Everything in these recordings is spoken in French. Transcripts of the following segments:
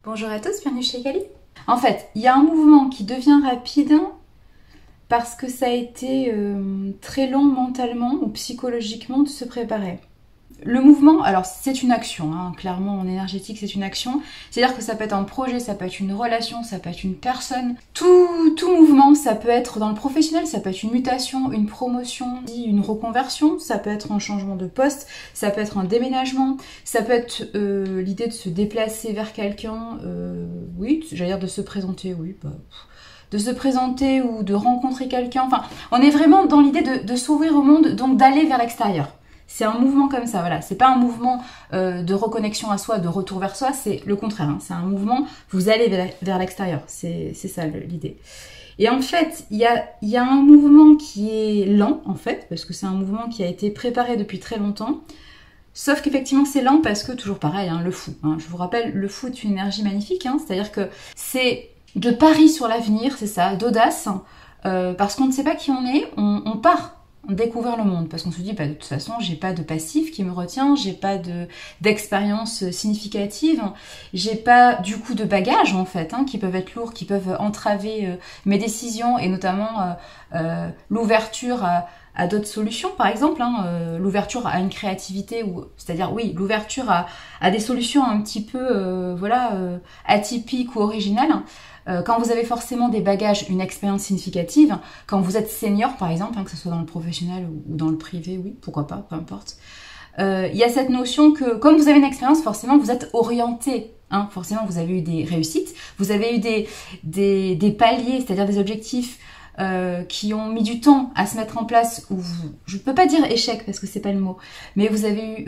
Bonjour à tous, bienvenue chez Kali. En fait, il y a un mouvement qui devient rapide parce que ça a été très long mentalement ou psychologiquement de se préparer. Le mouvement, alors c'est une action, hein, clairement en énergétique c'est une action, c'est-à-dire que ça peut être un projet, ça peut être une relation, ça peut être une personne, tout mouvement, ça peut être dans le professionnel, ça peut être une mutation, une promotion, une reconversion, ça peut être un changement de poste, ça peut être un déménagement, ça peut être l'idée de se déplacer vers quelqu'un, oui, j'allais dire de se présenter, oui, de se présenter ou de rencontrer quelqu'un, enfin on est vraiment dans l'idée de s'ouvrir au monde, donc d'aller vers l'extérieur. C'est un mouvement comme ça, voilà. C'est pas un mouvement de reconnexion à soi, de retour vers soi, c'est le contraire. Hein. C'est un mouvement, vous allez vers l'extérieur. C'est ça l'idée. Et en fait, il y a un mouvement qui est lent, en fait, parce que c'est un mouvement qui a été préparé depuis très longtemps. Sauf qu'effectivement, c'est lent parce que, toujours pareil, hein, le fou. Hein. Je vous rappelle, le fou est une énergie magnifique. Hein. C'est-à-dire que c'est de pari sur l'avenir, c'est ça, d'audace. Parce qu'on ne sait pas qui on est, on part. Découvrir le monde, parce qu'on se dit bah, de toute façon j'ai pas de passif qui me retient, j'ai pas d'expérience significative, j'ai pas du coup de bagages en fait hein, qui peuvent être lourds, qui peuvent entraver mes décisions et notamment l'ouverture à d'autres solutions par exemple, hein, l'ouverture à une créativité, c'est-à-dire oui l'ouverture à des solutions un petit peu atypiques ou originales. Quand vous avez forcément des bagages, une expérience significative, quand vous êtes senior par exemple, hein, que ce soit dans le professionnel ou dans le privé, oui, pourquoi pas, peu importe. Il y a cette notion que comme vous avez une expérience, forcément vous êtes orienté. Hein, forcément vous avez eu des réussites, vous avez eu des paliers, c'est-à-dire des objectifs qui ont mis du temps à se mettre en place, ou je ne peux pas dire échec parce que c'est pas le mot, mais vous avez eu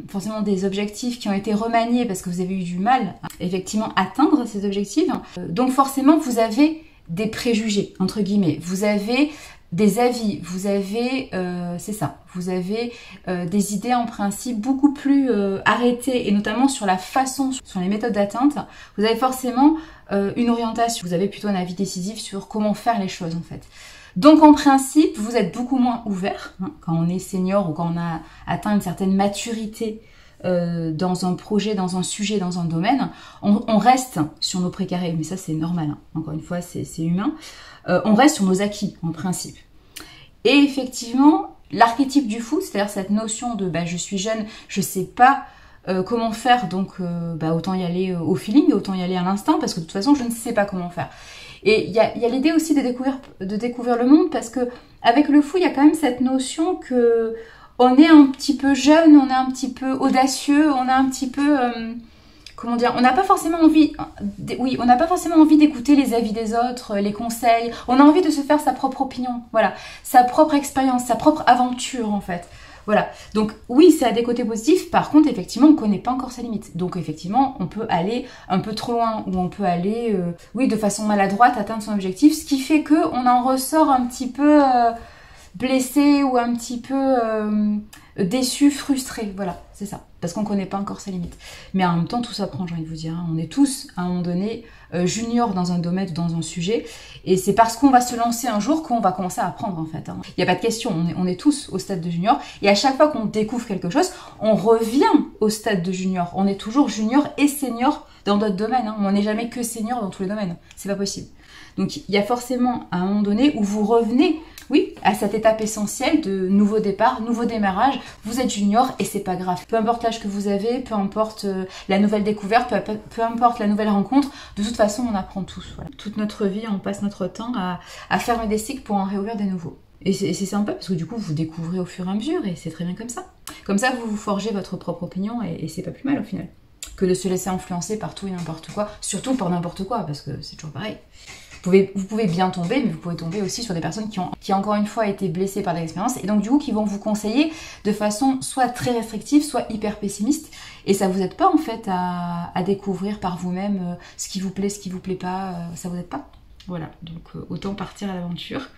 forcément des objectifs qui ont été remaniés parce que vous avez eu du mal à effectivement atteindre ces objectifs. Donc forcément vous avez des préjugés, entre guillemets, vous avez des avis, vous avez, c'est ça, vous avez des idées en principe beaucoup plus arrêtées, et notamment sur la façon, sur les méthodes d'atteinte, vous avez forcément une orientation, vous avez plutôt un avis décisif sur comment faire les choses en fait. Donc en principe, vous êtes beaucoup moins ouvert, hein, quand on est senior ou quand on a atteint une certaine maturité dans un projet, dans un sujet, dans un domaine, on reste sur nos précarés, mais ça c'est normal, hein. Encore une fois c'est humain, on reste sur nos acquis en principe. Et effectivement, l'archétype du fou, c'est-à-dire cette notion de je suis jeune, je sais pas comment faire, donc autant y aller au feeling, autant y aller à l'instinct, parce que de toute façon je ne sais pas comment faire. Et il y a l'idée aussi de découvrir le monde, parce que avec le fou, il y a quand même cette notion que on est un petit peu jeune, on est un petit peu audacieux, on est un petit peu... comment dire, on n'a pas forcément envie, oui, on n'a pas forcément envie d'écouter les avis des autres, les conseils, on a envie de se faire sa propre opinion, voilà, sa propre expérience, sa propre aventure en fait. Voilà, donc oui, ça a des côtés positifs, par contre, effectivement, on ne connaît pas encore ses limites. Donc effectivement, on peut aller un peu trop loin, ou on peut aller, oui, de façon maladroite, atteindre son objectif, ce qui fait qu'on en ressort un petit peu blessé ou un petit peu déçu, frustré, voilà, c'est ça. Parce qu'on ne connaît pas encore ses limites. Mais en même temps, tout s'apprend, j'ai envie de vous dire. Hein. On est tous, à un moment donné, junior dans un domaine ou dans un sujet. Et c'est parce qu'on va se lancer un jour qu'on va commencer à apprendre, en fait. Hein. Il n'y a pas de question, on est tous au stade de junior. Et à chaque fois qu'on découvre quelque chose, on revient au stade de junior. On est toujours junior et senior dans d'autres domaines. Hein. On n'est jamais que senior dans tous les domaines. C'est pas possible. Donc, il y a forcément un moment donné où vous revenez, oui, à cette étape essentielle de nouveau départ, nouveau démarrage. Vous êtes junior et c'est pas grave. Peu importe l'âge que vous avez, peu importe la nouvelle découverte, peu importe la nouvelle rencontre, de toute façon, on apprend tous. Voilà. Toute notre vie, on passe notre temps à fermer des cycles pour en réouvrir des nouveaux. Et c'est sympa parce que du coup, vous découvrez au fur et à mesure et c'est très bien comme ça. Comme ça, vous vous forgez votre propre opinion et c'est pas plus mal au final que de se laisser influencer par tout et n'importe quoi, surtout par n'importe quoi parce que c'est toujours pareil. Vous pouvez bien tomber, mais vous pouvez tomber aussi sur des personnes qui encore une fois été blessées par des expériences et donc du coup qui vont vous conseiller de façon soit très restrictive, soit hyper pessimiste et ça vous aide pas en fait à découvrir par vous-même ce qui vous plaît, ce qui vous plaît pas, ça vous aide pas. Voilà, donc autant partir à l'aventure.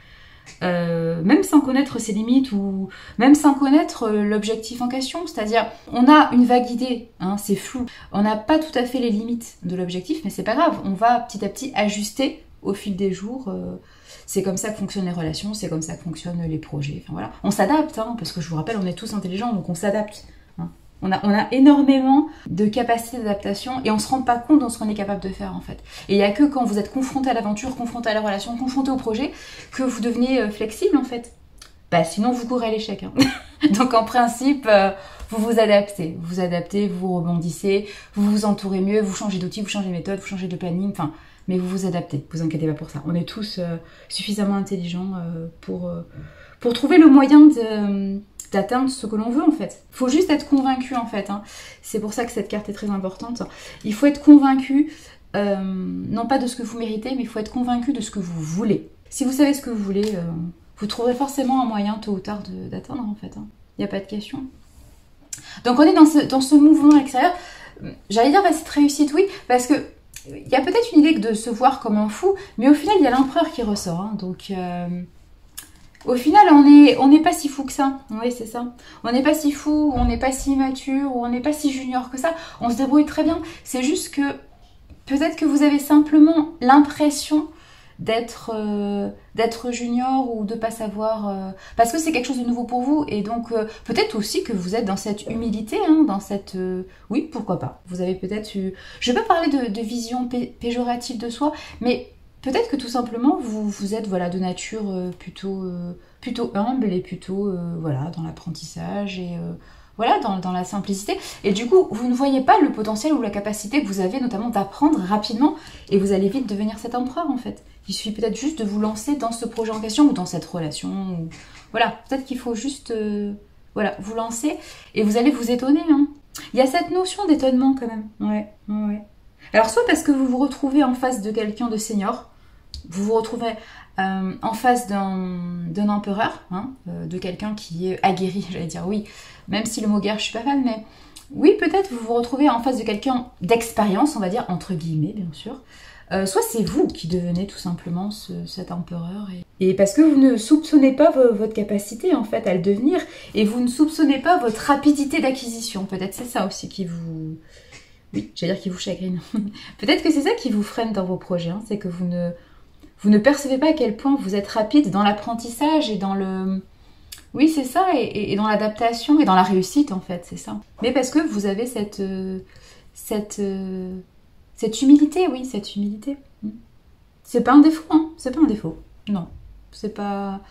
Même sans connaître ses limites ou même sans connaître l'objectif en question, c'est-à-dire on a une vague idée, hein, c'est flou, on n'a pas tout à fait les limites de l'objectif, mais c'est pas grave, on va petit à petit ajuster au fil des jours, c'est comme ça que fonctionnent les relations, c'est comme ça que fonctionnent les projets, enfin voilà, on s'adapte, hein, parce que je vous rappelle, on est tous intelligents, donc on s'adapte, hein. On a énormément de capacités d'adaptation et on se rend pas compte de ce qu'on est capable de faire en fait. Et il y a que quand vous êtes confronté à l'aventure, confronté à la relation, confronté au projet, que vous devenez flexible en fait. Bah sinon vous courez à l'échec. Hein. Donc en principe, vous vous adaptez. Vous rebondissez, vous vous entourez mieux, vous changez d'outils, vous changez de méthode, vous changez de planning, enfin, mais vous vous adaptez. Vous inquiétez pas pour ça. On est tous suffisamment intelligents pour trouver le moyen d'atteindre ce que l'on veut en fait. Il faut juste être convaincu en fait. Hein. C'est pour ça que cette carte est très importante. Il faut être convaincu, non pas de ce que vous méritez, mais il faut être convaincu de ce que vous voulez. Si vous savez ce que vous voulez, vous trouverez forcément un moyen tôt ou tard d'atteindre en fait. Il n'y a pas de question. Donc on est dans ce mouvement extérieur. J'allais dire cette réussite, oui, parce que il y a peut-être une idée de se voir comme un fou, mais au final il y a l'empereur qui ressort. Hein, donc au final, on n'est pas si fou que ça. Oui, c'est ça. On n'est pas si fou, on n'est pas si immature, on n'est pas si junior que ça. On se débrouille très bien. C'est juste que peut-être que vous avez simplement l'impression d'être junior ou de pas savoir... parce que c'est quelque chose de nouveau pour vous. Et donc, peut-être aussi que vous êtes dans cette humilité, hein, dans cette... oui, pourquoi pas. Vous avez peut-être eu... Je ne vais pas parler de vision péjorative de soi, mais... Peut-être que tout simplement vous êtes voilà de nature plutôt humble et plutôt voilà dans l'apprentissage et voilà dans la simplicité et du coup vous ne voyez pas le potentiel ou la capacité que vous avez notamment d'apprendre rapidement et vous allez vite devenir cet empereur en fait. Il suffit peut-être juste de vous lancer dans ce projet en question ou dans cette relation ou... voilà, peut-être qu'il faut juste voilà vous lancer et vous allez vous étonner hein. Il y a cette notion d'étonnement quand même. Ouais. Alors soit parce que vous vous retrouvez en face de quelqu'un de senior, vous vous retrouvez en face d'un empereur, hein, de quelqu'un qui est aguerri, j'allais dire oui, même si le mot guerre je suis pas fan, mais oui peut-être vous vous retrouvez en face de quelqu'un d'expérience, on va dire, entre guillemets bien sûr, soit c'est vous qui devenez tout simplement cet empereur, et parce que vous ne soupçonnez pas votre capacité en fait à le devenir, et vous ne soupçonnez pas votre rapidité d'acquisition, peut-être c'est ça aussi qui vous... Oui, j'allais dire qui vous chagrine. Peut-être que c'est ça qui vous freine dans vos projets, hein, c'est que vous ne percevez pas à quel point vous êtes rapide dans l'apprentissage et dans le... Oui, c'est ça, et dans l'adaptation et dans la réussite, en fait, c'est ça. Mais parce que vous avez cette humilité, oui, cette humilité. C'est pas un défaut, hein, c'est pas un défaut. Non, c'est pas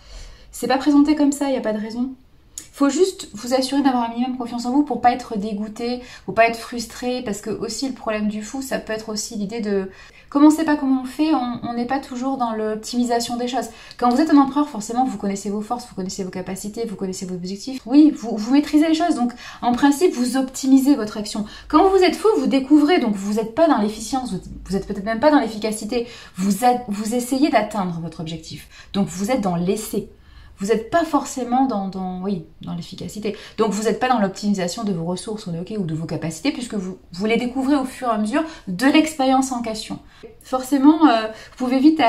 présenté comme ça, il n'y a pas de raison. Il faut juste vous assurer d'avoir un minimum confiance en vous pour pas être dégoûté, pour pas être frustré, parce que aussi le problème du fou, ça peut être aussi l'idée de... Comme on sait pas comment on fait, on n'est pas toujours dans l'optimisation des choses. Quand vous êtes un empereur, forcément, vous connaissez vos forces, vous connaissez vos capacités, vous connaissez vos objectifs. Oui, vous maîtrisez les choses, donc en principe, vous optimisez votre action. Quand vous êtes fou, vous découvrez, donc vous n'êtes pas dans l'efficience, vous êtes peut-être même pas dans l'efficacité, vous essayez d'atteindre votre objectif. Donc vous êtes dans l'essai. Vous n'êtes pas forcément dans l'efficacité. Donc vous n'êtes pas dans l'optimisation de vos ressources ou de vos capacités, puisque vous les découvrez au fur et à mesure de l'expérience en question. Forcément, vous pouvez vite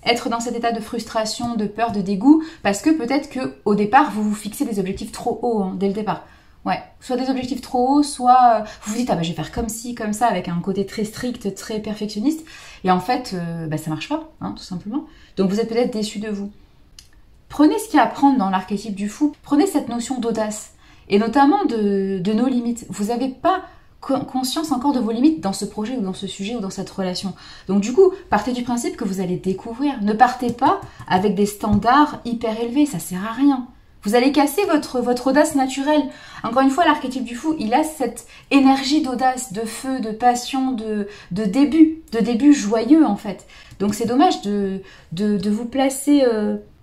être dans cet état de frustration, de peur, de dégoût, parce que peut-être qu'au départ, vous vous fixez des objectifs trop hauts dès le départ. Ouais, soit des objectifs trop hauts, soit vous vous dites « Ah bah je vais faire comme ci, comme ça », avec un côté très strict, très perfectionniste. Et en fait, ça marche pas, hein, tout simplement. Donc vous êtes peut-être déçu de vous. Prenez ce qu'il y a à prendre dans l'archétype du fou, prenez cette notion d'audace, et notamment de nos limites. Vous n'avez pas conscience encore de vos limites dans ce projet ou dans ce sujet ou dans cette relation. Donc du coup, partez du principe que vous allez découvrir. Ne partez pas avec des standards hyper élevés, ça sert à rien. Vous allez casser votre audace naturelle. Encore une fois, l'archétype du fou, il a cette énergie d'audace, de feu, de passion, de début joyeux en fait. Donc c'est dommage de vous placer...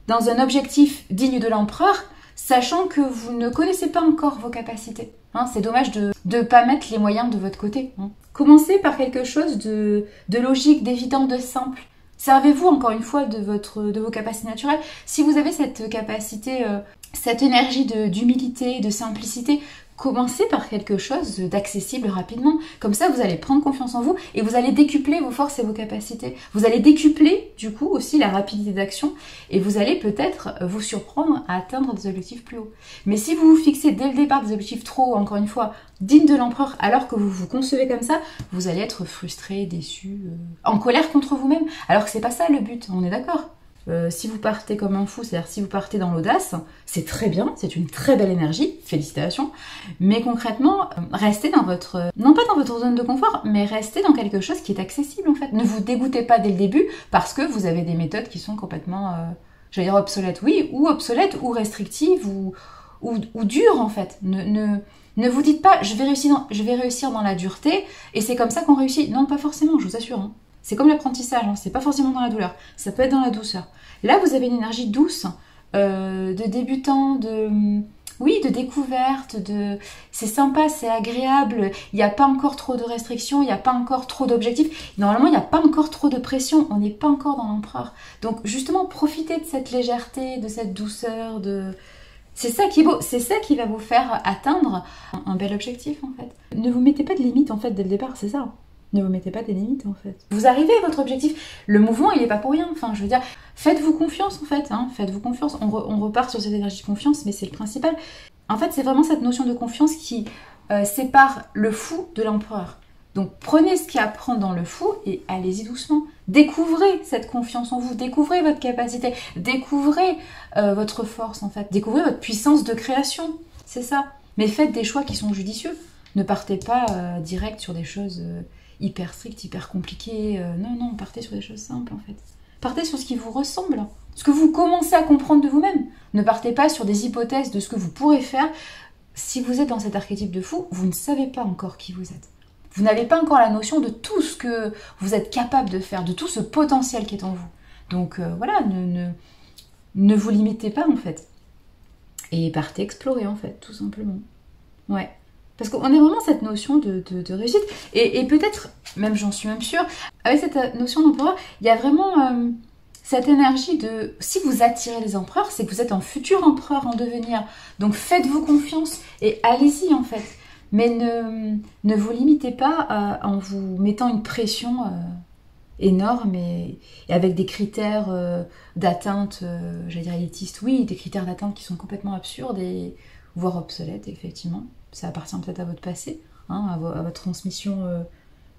dans un objectif digne de l'empereur, sachant que vous ne connaissez pas encore vos capacités. Hein, c'est dommage de ne pas mettre les moyens de votre côté. Hein. Commencez par quelque chose de logique, d'évident, de simple. Servez-vous encore une fois de vos capacités naturelles. Si vous avez cette capacité, cette énergie d'humilité, de simplicité, commencez par quelque chose d'accessible rapidement. Comme ça, vous allez prendre confiance en vous et vous allez décupler vos forces et vos capacités. Vous allez décupler, du coup, aussi la rapidité d'action et vous allez peut-être vous surprendre à atteindre des objectifs plus hauts. Mais si vous vous fixez dès le départ des objectifs trop hauts, encore une fois, dignes de l'empereur, alors que vous vous concevez comme ça, vous allez être frustré, déçu, en colère contre vous-même. Alors que c'est pas ça le but, on est d'accord ? Si vous partez comme un fou, c'est-à-dire si vous partez dans l'audace, c'est très bien, c'est une très belle énergie, félicitations. Mais concrètement, restez dans votre, non pas dans votre zone de confort, mais restez dans quelque chose qui est accessible en fait. Ne vous dégoûtez pas dès le début parce que vous avez des méthodes qui sont complètement, j'allais dire obsolètes, oui, ou obsolètes, ou restrictives, ou dures en fait. Ne vous dites pas, je vais réussir dans la dureté, et c'est comme ça qu'on réussit. Non, pas forcément, je vous assure. Hein. C'est comme l'apprentissage, hein. C'est pas forcément dans la douleur, ça peut être dans la douceur. Là, vous avez une énergie douce, de débutant, oui, de découverte, c'est sympa, c'est agréable, il n'y a pas encore trop de restrictions, il n'y a pas encore trop d'objectifs, normalement il n'y a pas encore trop de pression, on n'est pas encore dans l'empereur. Donc justement, profitez de cette légèreté, de cette douceur, c'est ça qui est beau, c'est ça qui va vous faire atteindre un bel objectif en fait. Ne vous mettez pas de limites en fait dès le départ, c'est ça. Ne vous mettez pas des limites en fait. Vous arrivez à votre objectif. Le mouvement il n'est pas pour rien. Enfin je veux dire, faites-vous confiance en fait. Hein. Faites-vous confiance. On repart sur cette énergie de confiance, mais c'est le principal. En fait c'est vraiment cette notion de confiance qui sépare le fou de l'empereur. Donc prenez ce qu'il y a à prendre dans le fou et allez-y doucement. Découvrez cette confiance en vous, découvrez votre capacité, découvrez votre force en fait, découvrez votre puissance de création. C'est ça. Mais faites des choix qui sont judicieux. Ne partez pas direct sur des choses hyper strictes, hyper compliquées. Non, partez sur des choses simples en fait. Partez sur ce qui vous ressemble, ce que vous commencez à comprendre de vous-même. Ne partez pas sur des hypothèses de ce que vous pourrez faire. Si vous êtes dans cet archétype de fou, vous ne savez pas encore qui vous êtes. Vous n'avez pas encore la notion de tout ce que vous êtes capable de faire, de tout ce potentiel qui est en vous. Donc voilà, ne vous limitez pas en fait. Et partez explorer en fait, tout simplement. Ouais. Parce qu'on a vraiment cette notion de réussite. Et peut-être, même j'en suis même sûre, avec cette notion d'empereur, il y a vraiment cette énergie de... Si vous attirez les empereurs, c'est que vous êtes un futur empereur en devenir. Donc faites-vous confiance et allez-y en fait. Mais ne vous limitez pas en vous mettant une pression énorme et avec des critères d'atteinte, j'allais dire élitistes, oui, des critères d'atteinte qui sont complètement absurdes et voire obsolètes, effectivement. Ça appartient peut-être à votre passé, hein, à votre transmission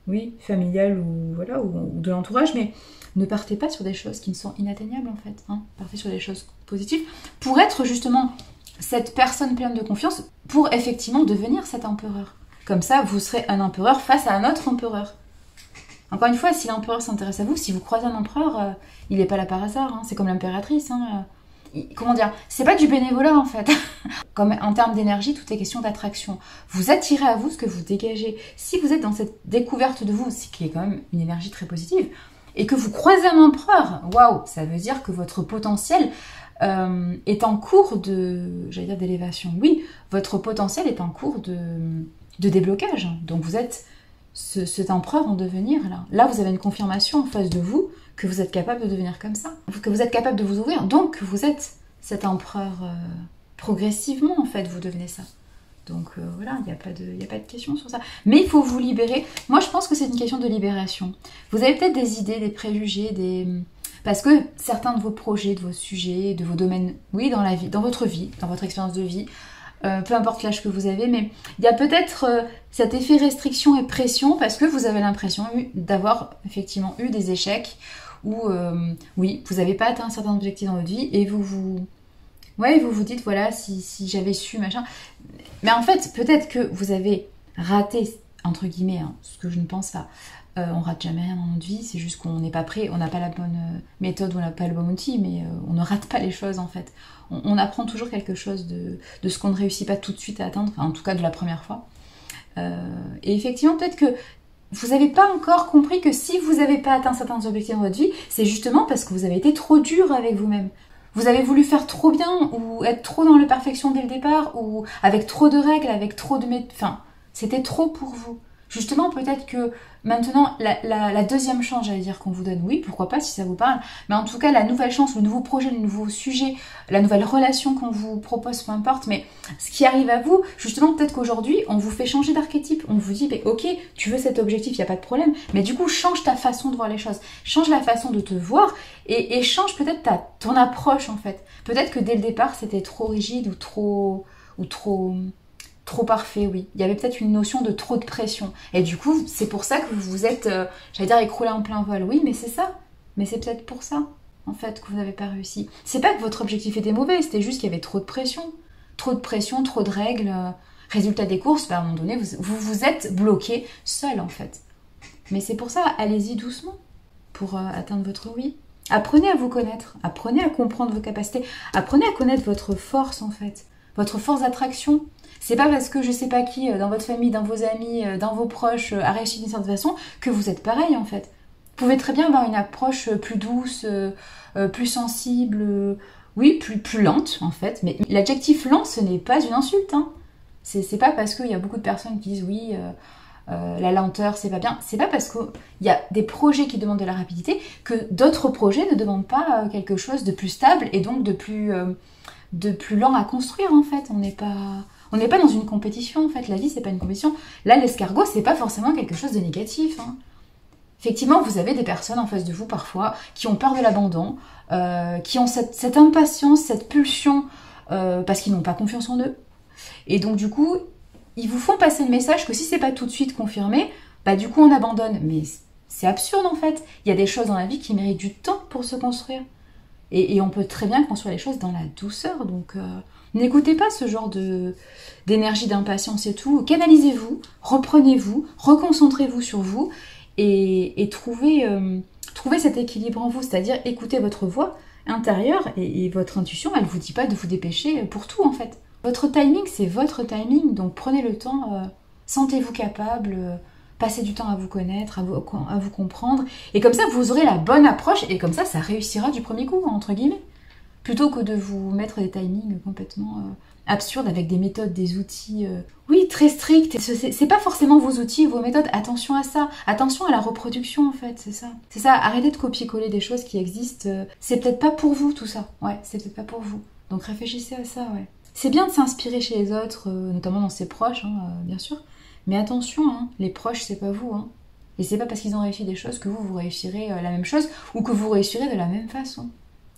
oui, familiale ou, voilà, ou de l'entourage, mais ne partez pas sur des choses qui ne sont inatteignables en fait. Hein. Partez sur des choses positives pour être justement cette personne pleine de confiance pour effectivement devenir cet empereur. Comme ça, vous serez un empereur face à un autre empereur. Encore une fois, si l'empereur s'intéresse à vous, si vous croisez un empereur, il n'est pas là par hasard. Hein. C'est comme l'impératrice. Hein. Comment dire, c'est pas du bénévolat en fait. Comme en termes d'énergie, tout est question d'attraction. Vous attirez à vous ce que vous dégagez. Si vous êtes dans cette découverte de vous, ce qui est quand même une énergie très positive, et que vous croisez un empereur, waouh, ça veut dire que votre potentiel est en cours j'allais dire d'élévation. Oui, votre potentiel est en cours de déblocage. Donc vous êtes cet empereur en devenir là. Là, vous avez une confirmation en face de vous que vous êtes capable de devenir comme ça, que vous êtes capable de vous ouvrir. Donc vous êtes cet empereur progressivement en fait, vous devenez ça. Donc voilà, il n'y a pas de question sur ça. Mais il faut vous libérer. Moi, je pense que c'est une question de libération. Vous avez peut-être des idées, des préjugés, parce que certains de vos projets, de vos sujets, de vos domaines, oui, dans la vie, dans votre vie, dans votre expérience de vie, peu importe l'âge que vous avez, mais il y a peut-être cet effet restriction et pression parce que vous avez l'impression d'avoir effectivement eu des échecs où, oui, vous n'avez pas atteint un certain objectif dans votre vie et vous vous dites, voilà, si j'avais su, machin. Mais en fait, peut-être que vous avez raté, entre guillemets, hein, ce que je ne pense pas. On rate jamais rien dans notre vie, c'est juste qu'on n'est pas prêt, on n'a pas la bonne méthode, on n'a pas le bon outil, mais on ne rate pas les choses en fait. On apprend toujours quelque chose de ce qu'on ne réussit pas tout de suite à atteindre, enfin, en tout cas de la première fois. Et effectivement, peut-être que vous n'avez pas encore compris que si vous n'avez pas atteint certains objectifs dans votre vie, c'est justement parce que vous avez été trop dur avec vous-même. Vous avez voulu faire trop bien, ou être trop dans la perfection dès le départ, ou avec trop de règles, avec trop de... Enfin, c'était trop pour vous. Justement, peut-être que maintenant, la deuxième chance, j'allais dire qu'on vous donne, oui, pourquoi pas, si ça vous parle, mais en tout cas, la nouvelle chance, le nouveau projet, le nouveau sujet, la nouvelle relation qu'on vous propose, peu importe, mais ce qui arrive à vous, justement, peut-être qu'aujourd'hui, on vous fait changer d'archétype. On vous dit, bah, ok, tu veux cet objectif, il n'y a pas de problème, mais du coup, change ta façon de voir les choses, change la façon de te voir, et change peut-être ton approche, en fait. Peut-être que dès le départ, c'était trop rigide ou trop parfait, oui. Il y avait peut-être une notion de trop de pression. Et du coup, c'est pour ça que vous vous êtes, j'allais dire, écroulé en plein vol. Oui, mais c'est ça. Mais c'est peut-être pour ça, en fait, que vous n'avez pas réussi. C'est pas que votre objectif était mauvais, c'était juste qu'il y avait trop de pression. Trop de pression, trop de règles. Résultat des courses, à un moment donné, vous êtes bloqué seul, en fait. Mais c'est pour ça, allez-y doucement pour atteindre votre oui. Apprenez à vous connaître, apprenez à comprendre vos capacités, apprenez à connaître votre force, en fait. Votre force d'attraction. C'est pas parce que je sais pas qui, dans votre famille, dans vos amis, dans vos proches, a réussi d'une certaine façon, que vous êtes pareil, en fait. Vous pouvez très bien avoir une approche plus douce, plus sensible, oui, plus lente, en fait. Mais l'adjectif lent, ce n'est pas une insulte, hein. C'est pas parce qu'il y a beaucoup de personnes qui disent oui, la lenteur, c'est pas bien. C'est pas parce qu'il y a des projets qui demandent de la rapidité que d'autres projets ne demandent pas quelque chose de plus stable et donc de plus lent à construire, en fait. On n'est pas dans une compétition, en fait. La vie, c'est pas une compétition. Là, l'escargot, c'est pas forcément quelque chose de négatif, hein. Effectivement, vous avez des personnes en face de vous, parfois, qui ont peur de l'abandon, qui ont cette impatience, cette pulsion, parce qu'ils n'ont pas confiance en eux. Et donc, du coup, ils vous font passer le message que si c'est pas tout de suite confirmé, bah du coup, on abandonne. Mais c'est absurde, en fait. Il y a des choses dans la vie qui méritent du temps pour se construire. Et on peut très bien construire les choses dans la douceur. Donc, n'écoutez pas ce genre d'énergie, d'impatience et tout. Canalisez-vous, reprenez-vous, reconcentrez-vous sur vous et trouvez cet équilibre en vous. C'est-à-dire, écoutez votre voix intérieure et votre intuition, elle ne vous dit pas de vous dépêcher pour tout, en fait. Votre timing, c'est votre timing. Donc, prenez le temps, sentez-vous capable, passez du temps à vous connaître, à vous comprendre. Et comme ça, vous aurez la bonne approche et comme ça réussira du premier coup, entre guillemets. Plutôt que de vous mettre des timings complètement absurdes avec des méthodes, des outils, oui, très stricts. C'est pas forcément vos outils, vos méthodes. Attention à ça. Attention à la reproduction, en fait, c'est ça. C'est ça, arrêtez de copier-coller des choses qui existent. C'est peut-être pas pour vous, tout ça. Ouais, c'est peut-être pas pour vous. Donc réfléchissez à ça, ouais. C'est bien de s'inspirer chez les autres, notamment dans ses proches, hein, bien sûr. Mais attention, hein, les proches, c'est pas vous, hein. Et c'est pas parce qu'ils ont réussi des choses que vous réussirez la même chose ou que vous réussirez de la même façon.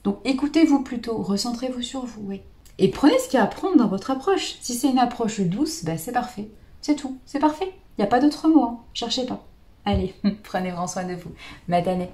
Donc écoutez-vous plutôt, recentrez-vous sur vous, oui. Et prenez ce qu'il y a à prendre dans votre approche. Si c'est une approche douce, bah c'est parfait. C'est tout, c'est parfait. Il n'y a pas d'autre mot, hein. Cherchez pas. Allez, prenez grand soin de vous. Madane.